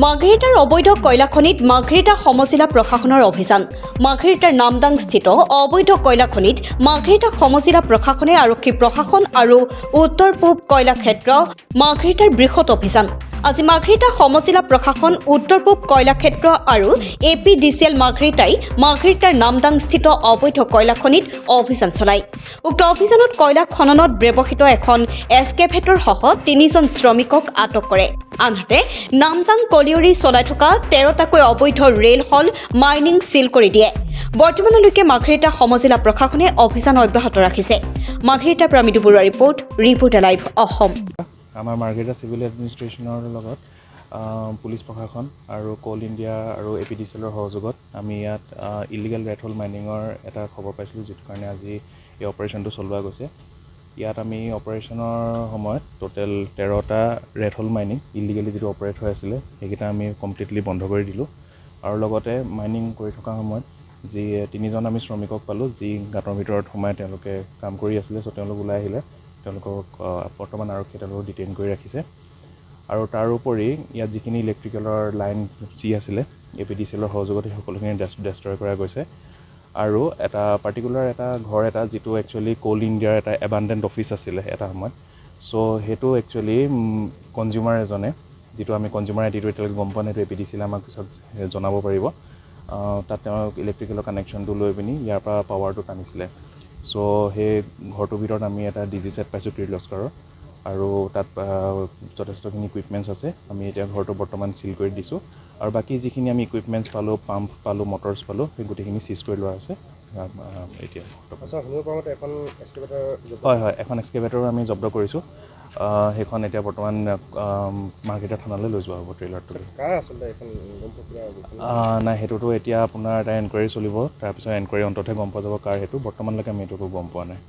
মাৰ্ঘেৰিটাৰ অবৈধ কয়লা খনিত মাৰ্ঘেৰিটা সমজিলা প্ৰশাসনৰ অভিযান। মাৰ্ঘেৰিটাৰ নামদাং স্থিত অবৈধ কয়লা খনিত মাৰ্ঘেৰিটা সমজিলা প্ৰশাসনে আৰক্ষী প্ৰশাসন আৰু উত্তৰ পূব কয়লা ক্ষেত্ৰ মাৰ্ঘেৰিটাৰ বৃহৎ অভিযান। আজি মাৰ্ঘেৰিটা সমজিলা প্ৰশাসন উত্তৰ পূব কয়লা ক্ষেত্ৰ আৰু APDCL মাৰ্ঘেৰিটাই মাৰ্ঘেৰিটাৰ নামদাং স্থিত অবৈধ কয়লা খনিত অভিযান চলায়। উক্ত অভিযানত কয়লা খননত ব্যৱহৃত এখন এস্কেভেটৰ সহ 3জন শ্ৰমিকক আটক কৰে। আনহাতে নামদাং কলিয়ৰী চলাই থকা 13টাকৈ অবৈধ ৰেল হল মাইনিং সিল কৰি দিয়ে। বৰ্তমানলৈকে মাৰ্ঘেৰিটা সমজিলা প্ৰশাসনে অভিযান অব্যাহত ৰাখিছে। মাৰ্ঘেৰিটাৰ পৰা মৃদু বৰুৱা ৰিপৰ্ট লাইভ অসম। আমাৰ মাৰ্ঘেৰিটা চিভিল এডমিনিষ্ট্ৰেশ্যনৰ লগত পুলিচ প্ৰশাসন আৰু কোল ইণ্ডিয়া আৰু APDCLৰ সহযোগত আমি ইয়াত ইলিগেল ৰেড হল মাইনিঙৰ এটা খবৰ পাইছিলোঁ, যিটো কাৰণে আজি এই অপাৰেশ্যনটো চলোৱা গৈছে। ইয়াত আমি অপাৰেশ্যনৰ সময়ত টোটেল 13টা ৰেড হল মাইনিং ইলিগেলি যিটো অপাৰেট হৈ আছিলে সেইকেইটা আমি কমপ্লিটলি বন্ধ কৰি দিলোঁ। আৰু লগতে মাইনিং কৰি থকা সময়ত যি 3জন আমি শ্ৰমিকক পালোঁ, যি গাঁতৰ ভিতৰত সোমাই তেওঁলোকে কাম কৰি আছিলে। চ' তেওঁলোক ওলাই আহিলে, তেওঁলোকক বৰ্তমান আৰক্ষীয়ে তেওঁলোকক ডিটেইন কৰি ৰাখিছে। আৰু তাৰোপৰি ইয়াত যিখিনি ইলেক্ট্ৰিকেলৰ লাইন যি আছিলে APDCLৰ সহযোগত সেই সকলোখিনি ডেষ্ট্ৰয় কৰা গৈছে। আৰু এটা পাৰ্টিকুলাৰ এটা ঘৰ এটা যিটো একচুৱেলি কোল ইণ্ডিয়াৰ এটা এবাণ্ডেণ্ট অফিচ আছিলে এটা সময়ত। চ' সেইটো একচুৱেলি কনজিউমাৰ এজনে, যিটো আমি কনজিউমাৰ আইডিটো এতিয়ালৈকে গম পোৱা নাই, সেইটো APDCLে আমাক পিছত জনাব পাৰিব। তাত তেওঁ ইলেক্ট্ৰিকেলৰ কানেকশ্যনটো লৈ পিনি ইয়াৰ পৰা পাৱাৰটো টানিছিলে। চ' সেই ঘৰটোৰ ভিতৰত আমি এটা DG ছেট পাইছোঁ কিৰ্লস্কাৰৰ, আৰু তাত যথেষ্টখিনি ইকুইপমেণ্টছ আছে। আমি এতিয়া ঘৰটো বৰ্তমান চিল কৰি দিছোঁ, আৰু বাকী যিখিনি আমি ইকুইপমেণ্টছ পালোঁ, পাম্প পালোঁ, মটৰ্ছ পালোঁ, সেই গোটেইখিনি চিজ কৰি লোৱা হৈছে এতিয়া। হয়, এখন এক্সকেভেটৰ আমি জব্দ কৰিছোঁ। সেইখন এতিয়া বৰ্তমান মাৰ্ঘেৰিটা থানালৈ লৈ যোৱা হ'ব ট্ৰেইলাৰটো। নাই, সেইটোতো এতিয়া আপোনাৰ এটা এনকুৱাৰী চলিব, তাৰপিছত এনকুৱাৰী অন্ততহে গম পোৱা যাব কাৰ সেইটো। বৰ্তমানলৈকে আমি এইটোকো গম পোৱা নাই।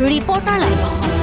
Reporter live Assam.